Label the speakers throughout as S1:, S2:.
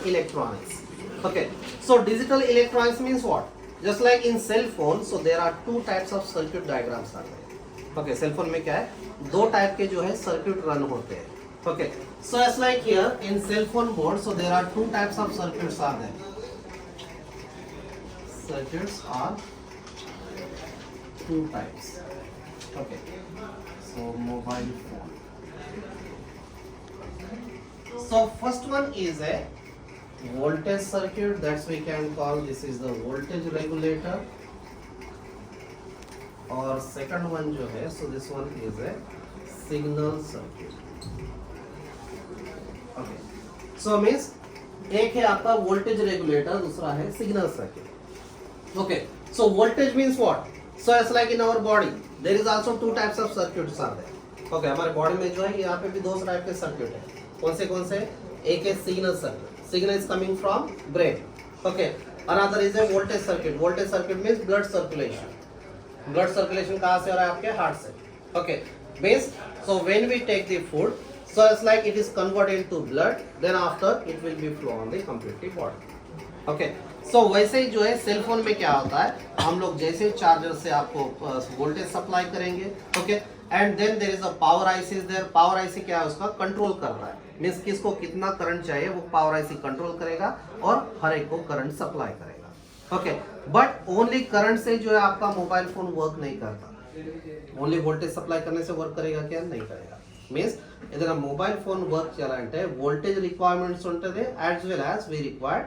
S1: electronics. Okay, so digital electronics means what? Just like in cell phone, so there are two types of circuit diagrams are there. Okay, cell phone में क्या है, दो type के जो है circuit run होते हैं. Okay, so as like here in cell phone board, so there are two types of circuits are there. Circuits are two types. Okay, so mobile phone. So first one is a voltage circuit, that's we can call this is the voltage regulator. और second one जो है, so this one is a signal circuit. Okay, so means एक है आपका voltage regulator, दूसरा है signal circuit. Okay, so voltage means what? So as like in our body, there is also two types of circuits are there. Okay, हमारे body में जो है यहाँ पे भी दो टाइप के circuit है. कौन से? एक है signal circuit. Signal is coming from brain. Okay, another is a voltage circuit. Voltage circuit means blood circulation. Blood circulation कहाँ से हो रहा है आपके heart से. Okay, means so when we take the food, so it's like it is converted into blood, then after it will be flow on the completely body. Okay, so वैसे ही जो है सेल फोन में क्या होता है, हम लोग जैसे चार्जर से आपको वोल्टेज सप्लाई करेंगे. Okay, and then there is a power IC is there. Power IC क्या है, उसका कंट्रोल कर रहा है, मीन्स किसको कितना करंट चाहिए वो पावर आईसी कंट्रोल करेगा और हर एक को करंट सप्लाई करेगा. ओके, बट ओनली करंट से जो है आपका मोबाइल फोन वर्क नहीं करता. ओनली वोल्टेज सप्लाई करने से वर्क करेगा क्या, नहीं करेगा. मीन्स ఏదైనా మొబైల్ ఫోన్ వర్క్ చేయాలంటే వోల్టేజ్ రిక్వైర్మెంట్స్ ఉంటుంది, as well as we required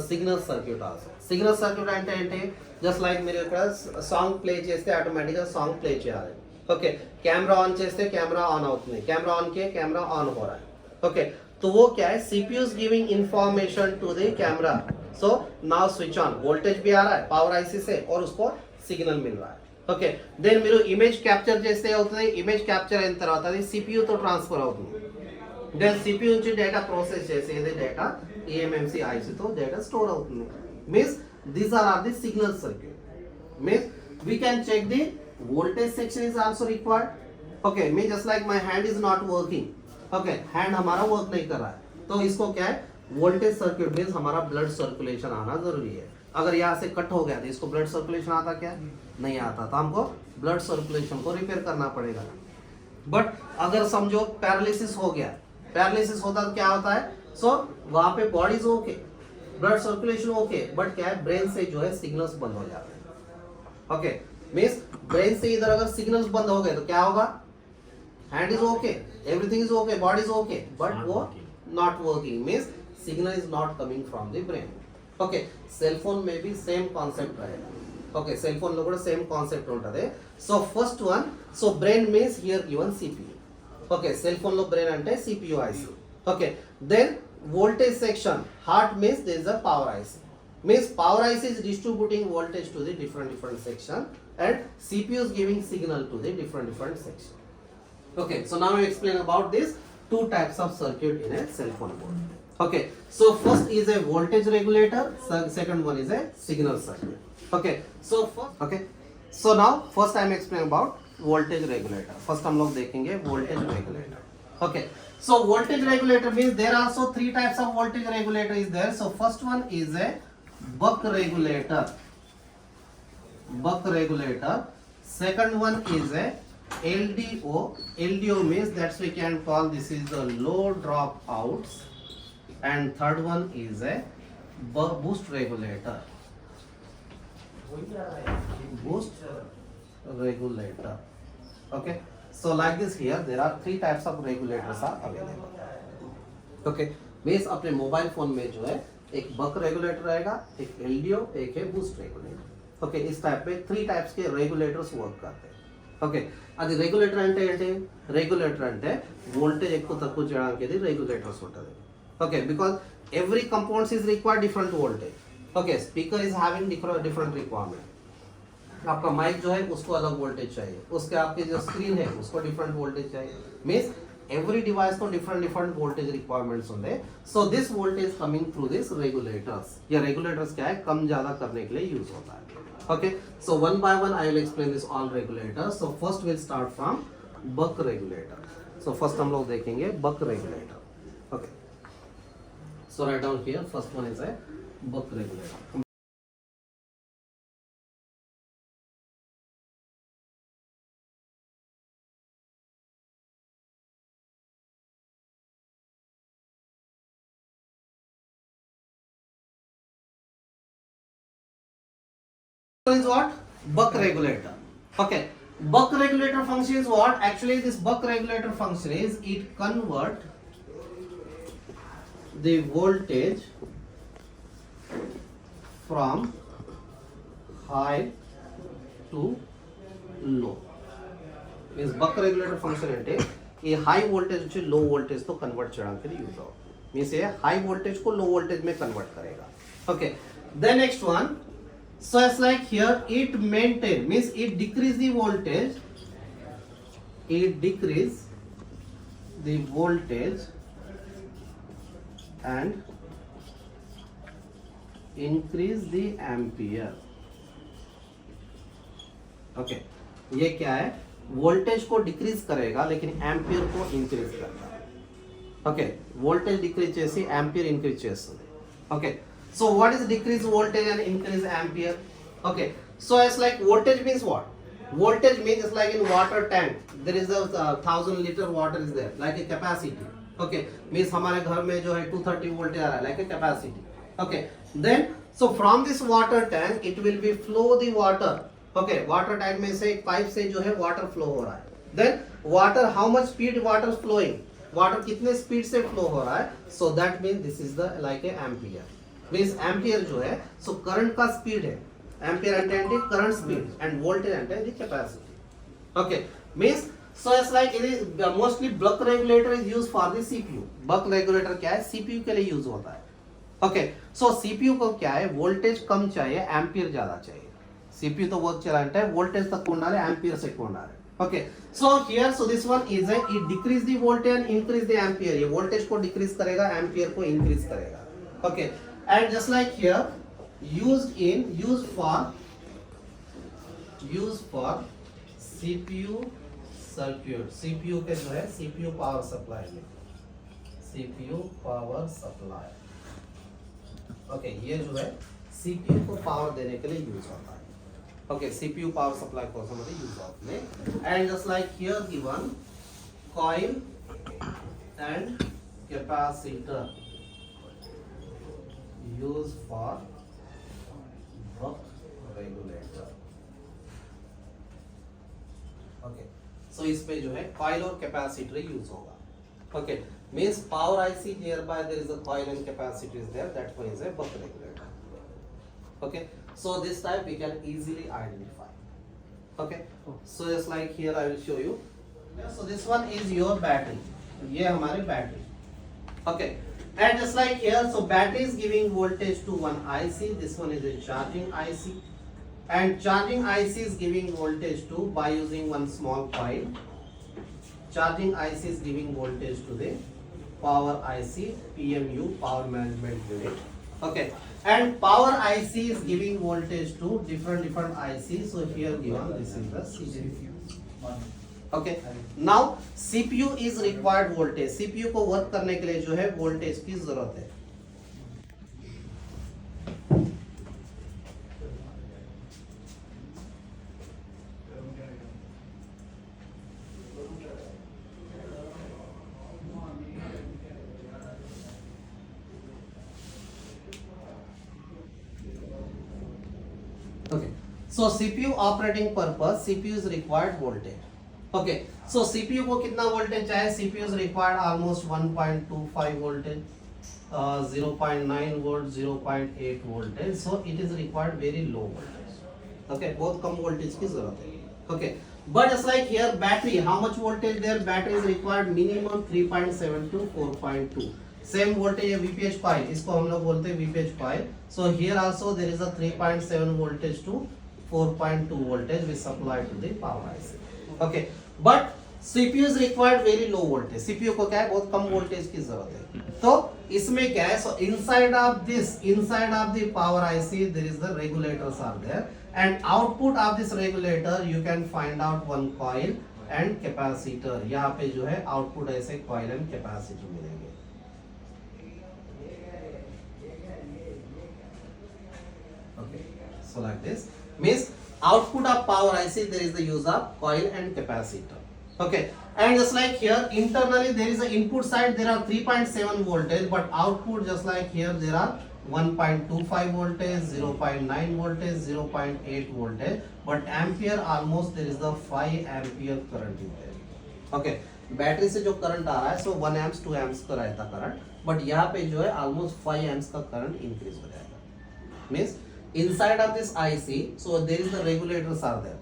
S1: signal circuit also. Signal circuit అంటే ఏంటి, జస్ట్ లైక్ మీరు ఇక్కడ సాంగ్ ప్లే చేస్తే ఆటోమేటిక్గా సాంగ్ ప్లే చేయాలి. ఓకే, कैमरा ऑन చేస్తే कैमरा ऑन అవుతుంది, कैमरा ऑन किए कैमरा ऑन हो रहा है. ओके, तो वो क्या है, CPU is giving information to the camera. So now switch on, voltage भी आ रहा है पावर आईसी से और उसको सिग्नल मिल रहा है. ఓకే, దెన్ మీరు ఇమేజ్ క్యాప్చర్ చేస్తే అవుతుంది, ఇమేజ్ క్యాప్చర్ అయిన తర్వాత అది సిపియూతో ట్రాన్స్ఫర్ అవుతుంది. దెన్ సిపియూ నుంచి డేటా ప్రాసెస్ చేసేది డేటా ఈఎంఎంసి ఐసితో డేటా స్టోర్ అవుతుంది. Means these are the signal circuit. Means we can check the voltage section is also required. Okay, mean just like my hand is not working. Okay, hand हमारा work नहीं कर रहा है, तो इसको क्या है, वोल्टेज सर्किट मीन्स हमारा ब्लड सर्कुलेशन आना जरूरी है. अगर यहाँ से कट हो गया तो इसको ब्लड सर्कुलेशन आता क्या, नहीं आता, तो हमको ब्लड सर्कुलेशन को रिपेयर करना पड़ेगा. बट अगर समझो पैरालिसिस हो गया, पैरालिसिस होता तो क्या होता है, सो वहां पे bodies okay, blood circulation okay, but क्या है, ब्रेन से जो है सिग्नल्स बंद हो जाते हैं. ओके, मीन्स ब्रेन से इधर अगर सिग्नल्स बंद हो गए तो क्या होगा, hand is okay, everything is okay, body is okay, but वो not working, means signal is not coming from the brain. Okay, cell phone may be same concept रहेगा. ఓకే, సెల్ ఫోన్ లో కూడా సేమ్ కాన్సెప్ట్ ఉంటది. So first one, so brain means here given CPU. Okay, cell phone లో brain అంటే CPU IC. Okay, then voltage section, heart means there is a power IC. Means power IC is distributing voltage to the different section and CPU is giving signal to the different section. Okay, so now I explain about this two types of circuit in a cell phone board. Okay, so first is a voltage regulator, second one is a signal circuit. Okay, so now first I am explaining about voltage regulator. First हम लोग देखेंगे voltage regulator. Okay, so voltage regulator means there are also three types of voltage regulator is there. So first one is a buck regulator. Second one is a LDO. LDO means that we can call this is the low drop outs. And third one is a boost regulator. Okay, so like this here there are three types of regulators are available. Okay, means अपने mobile phone में जो है एक बक regulator रहेगा, एक LDO, एक है boost regulator. Okay, इस टाइप में थ्री टाइप्स के रेगुलेटर्स वर्क करते हैं. ఓకే, అది రెగ్యులేటర్ అంటే ఏంటి, రెగ్యులేటర్ అంటే వోల్టేజ్ ఎక్కువ తక్కువ చేయడానికి రెగ్యులేటర్స్ ఉంటుంది. Okay, because every compounds is required different voltage. Okay, speaker is having different requirement. आपका माइक जो है उसको अलग वोल्टेज चाहिए, उसके आपके जो स्क्रीन है उसको डिफरेंट वोल्टेज चाहिए. मीन्स एवरी डिवाइस को डिफरेंट वोल्टेज रिक्वायरमेंट्स होते हैं. So this voltage coming through this regulators. ये रेगुलेटर्स क्या है, कम ज्यादा करने के लिए यूज होता है. Okay, so one by one I will explain this all regulators. So first we'll start from buck regulator. So first हम लोग देखेंगे buck regulator. Okay, So write down here, first one is a buck regulator. Is what? Buck regulator. Okay. Buck regulator function is what? Actually, this buck regulator function is it convert the voltage from high to low. Means buck regulator function అంటే ఈ high voltage నుంచి low voltage तो convert చేయడానికి use అవుతుంది. Means ये high voltage को low voltage में convert करेगा. Okay. Then next one. So it's like here it maintain means it decrease the voltage. It decrease the voltage and increase the ampere. Okay. ये क्या है? Voltage को decrease करेगा लेकिन ampere को इंक्रीज करता है. ओके, वोल्टेज डिक्रीज చేసి एम्पियर इंक्रीज చేస్తుంది. Okay, so what is decrease voltage and increase ampere? Okay, so it's like voltage means what? Voltage means it's like in water tank there is a 1000 liter water is there like a capacity. Okay, means हमारे घर में जो है 230 volt आ रहा है like a capacity. Okay, then so from this water tank it will be flow the water. Okay, water tank में से एक पाइप से जो है वाटर फ्लो हो रहा है. Then water, how much speed water flowing? Water कितने स्पीड से फ्लो हो रहा है? So that means this is the like a ampere. Means ampere जो है so current का स्पीड है. Ampere अंटे current speed and voltage अंटे the capacity. Okay, means so it's like it is mostly buck regulator is used for the CPU. Buck regulator क्या है? CPU के लिए use होता है. Okay, so CPU को क्या है? वोल्टेज कम चाहिए, एम्पियर ज्यादा चाहिए. CPU तो वर्क चलाता है, वोल्टेज तक कौन डाले, एम्पियर से कौन डाले. Okay, so here so this one is a it decrease the voltage and increase the ampere. ये वोल्टेज को डिक्रीज करेगा, एम्पियर को इंक्रीज करेगा. Okay, and just like here used for CPU circuit. CPU के जो है CPU पावर सप्लाई में, CPU power supply. Okay, ये जो है CPU को पावर देने के लिए यूज होता है. Okay, CPU power supply కోసం అది యూజ్ అవుతుంది. And just like here given coil and capacitor used for buck regulator. Okay, so इस पे जो है coil और capacitor यूज होगा. Okay, means power IC nearby there is a coil and capacitor is there, that one is a buck regulator. Okay, so this type we can easily identify. Okay, so just like here I will show you. So this one is your battery. ये हमारे battery. Okay, and just like here, so battery is giving voltage to one IC. This one is a charging IC, and charging IC is giving voltage to by using one small coil. Charging IC is giving voltage to the power IC, PMU, power management unit. Okay, and power IC is giving voltage to different IC. So here given this is the CPU. Okay, now CPU is required voltage. CPU को work करने के लिए जो है voltage की जरूरत है. Okay, so CPU operating purpose, CPU is required voltage. Okay, so CPU को कितना वोल्टेज चाहिए? CPU is required almost 1.25 voltage, 0.9 volt, 0.8 voltage. So it is required very low voltage. Okay, बहुत कम वोल्टेज की जरूरत है. Okay, but just like here battery, how much voltage there? Battery is required minimum 3.7 to 4.2. Same voltage है VPH coil, इसको हम लोग बोलते हैं VPH coil. So here also there is a 3.7 voltage to 4.2 voltage we supply to the power IC. Okay, but CPU is required very low voltage. CPU को क्या है? बहुत कम वोल्टेज की जरूरत है. तो इसमें क्या है? So inside of the power IC there is the regulators are there, and output of this regulator you can find out one coil and capacitor. यहाँ पे जो है output ऐसे coil and capacitor मिलेंगे. Okay, so like this means output of power IC there is the use of coil and capacitor. Okay, and just like here internally there is a input side there are 3.7 voltage, but output just like here there are 1.25 voltage, 0.9 voltage, 0.8 voltage, but ampere almost there is the 5 ampere current in there. Okay, battery से जो current आ रहा है सो 1 amps 2 amps का रहता current, but यहाँ पे जो है ऑलमोस्ट 5 amps का करंट इंक्रीज हो जाएगा. Means inside of this IC so there is the regulators are there.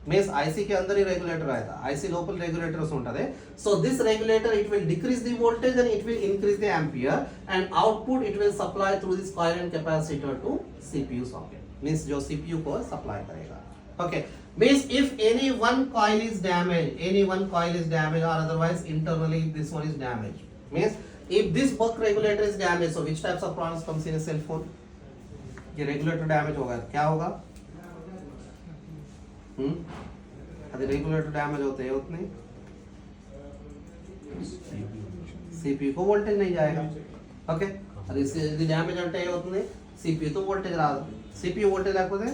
S1: Means IC के अंदर ही रेगुलेटर आएगा. IC लोकल रेगुलेटर्स ఉంటది. So this regulator it will decrease the voltage and it will increase the ampere, and output it will supply through this coil and capacitor to CPU socket. Means जो CPU को supply करेगा. Okay. Means if any one coil is damaged, or otherwise internally this one is damaged. Means if this buck regulator is damaged, so which types of problems comes in a cell phone? ये regulator damage होगा, क्या होगा? यदि regulator damage होते हैं उतने CPU को voltage नहीं जाएगा. ओके, और इससे यदि डैमेज అంటే ఏమవుతుంది CPU तो वोल्टेज రాదు. CPU वोल्टेज లేకపోతే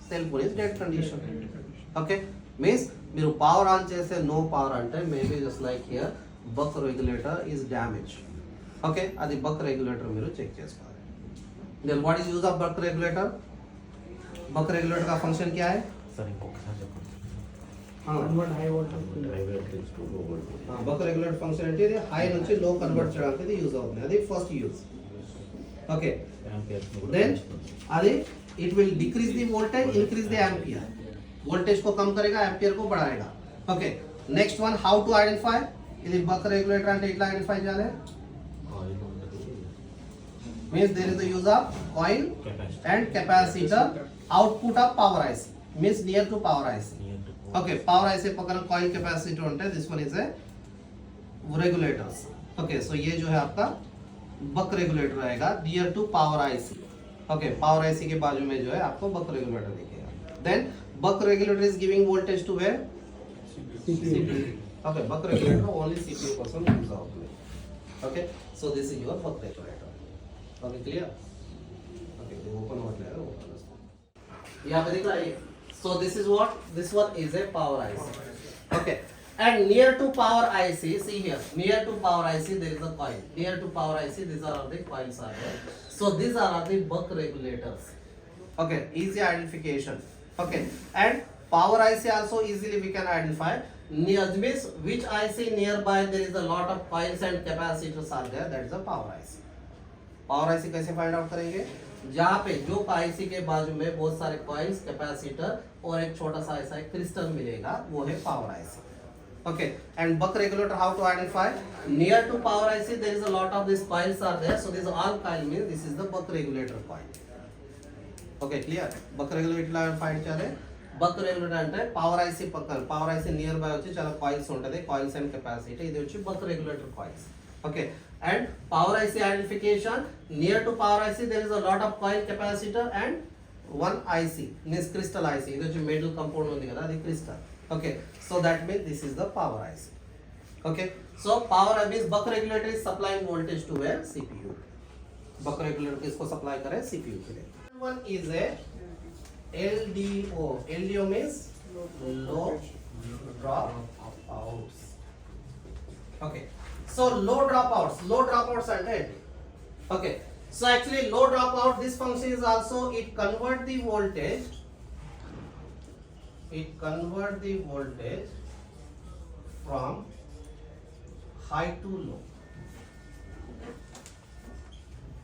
S1: cell phone is dead condition. Okay, means మీరు పవర్ ఆన్ చేస్తే నో పవర్ అంటే maybe just like here buck regulator is damage. Okay, అది బక్ రెగ్యులేటర్ మీరు చెక్ చేసుకోవాలి. Then what is use of buck regulator? Buck regulator का function क्या है? బక్ regulator function అంటే ఇది హై నుంచి లో కన్వర్ట్ చేయడానికి ఇది యూజ్ అవుతుంది. అది ఫస్ట్ యూజ్. ఓకే, దెన్ అది it will decrease the voltage, increase the ampere. Voltage को कम करेगा, एम्पियर को बढ़ाएगा. Okay, next one how to identify. ఇది బక్ రెగ్యులేటర్ అంటే ఇట్లా ఐడెంటిఫై చేయాలి. means there is the use of coil and capacitor, output of power IC means near to power IC. okay, power IC पकड़ coil capacitor ఉంటే this one is a regulators. okay, so ये जो है आपका buck regulator रहेगा near to power IC. Okay, power IC के बाजू में जो है आपको बक रेगुलेटर दिखेगा. Then buck regulator is giving voltage to where? CPU. Okay, buck regulator only CPU person use out. Okay, so this is your buck regulator. Okay, clear? Okay, open what है open. यहां पे दिख रहा है. So this is what? This one is a power IC. Okay, and near to power IC, see here, near to power IC there is a coil. Near to power IC these are the coils are there. So these are the buck regulators. Okay, easy identification. Okay, and power IC also easily we can identify. Near means which IC nearby there is a lot of coils and capacitors are there, that is a power IC. Power IC कैसे find out करेंगे? जहाँ पे जो IC के बाजू में बहुत सारे coils, capacitor और एक छोटा सा ऐसा एक क्रिस्टल मिलेगा, वो है power IC. Okay, and buck regulator how to identify? Near to power IC there is a lot of these coils are there, so this all coil means this is the buck regulator coil. Okay, clear? buck regulator find chale buck regulator అంటే power IC పక్కన power IC near by వచ్చి చాలా coils ఉంటది, coils and capacitor. ఇది వచ్చి buck regulator coils. Okay, and power IC identification, near to power IC there is a lot of coil, capacitor and one IC means crystal IC. ఇది వచ్చి metal compound ఉంది కదా, అది crystal. Okay, so that means this is the power IC. Okay, so power means buck regulator is supplying voltage to where? CPU. buck regulator किसको supply करे? CPU के लिए. One is a LDO. LDO means low drop outs. Okay, so low dropouts. Low dropouts are dead. Okay, so actually low dropout, this function is also it convert the voltage. It convert the voltage from high to low.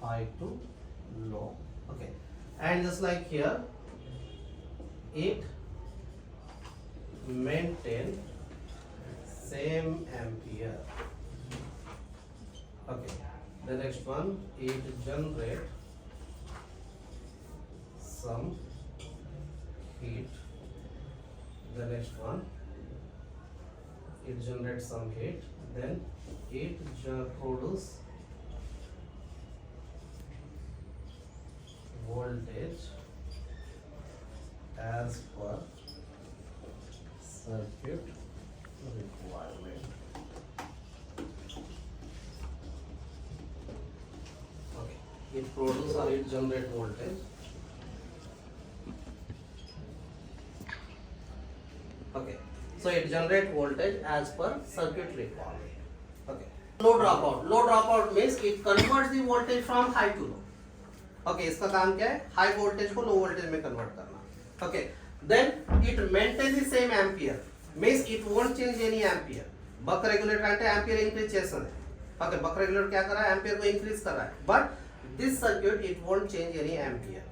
S1: High to low. Okay, and just like here, it maintain same ampere. Okay, the next one, it generate some heat. The next one, it generates some heat, then it produce voltage as per circuit requirement. Okay, it produce or it generate voltage Okay, so it generate voltage as per circuit requirement. Okay, low dropout means it converts the voltage from high to low. Okay, इसका काम क्या है? High voltage को low voltage में convert करना. Okay, then it maintain the same ampere means it won't change any ampere. Buck regulator అంటే ampere increase చేస్తుంది. Okay, buck regulator क्या कर रहा है? ampere को increase कर रहा है. But this circuit it won't change any ampere.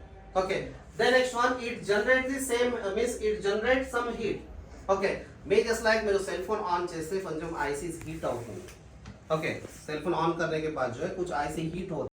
S1: Okay, then next one it generate the same means it generate some heat. Okay, may just like मेरे सेल फोन ऑन చేస్తే కొంచెం IC हीट అవుతుంది. Okay, cell phone on करने के बाद जो है कुछ IC हीट होता है.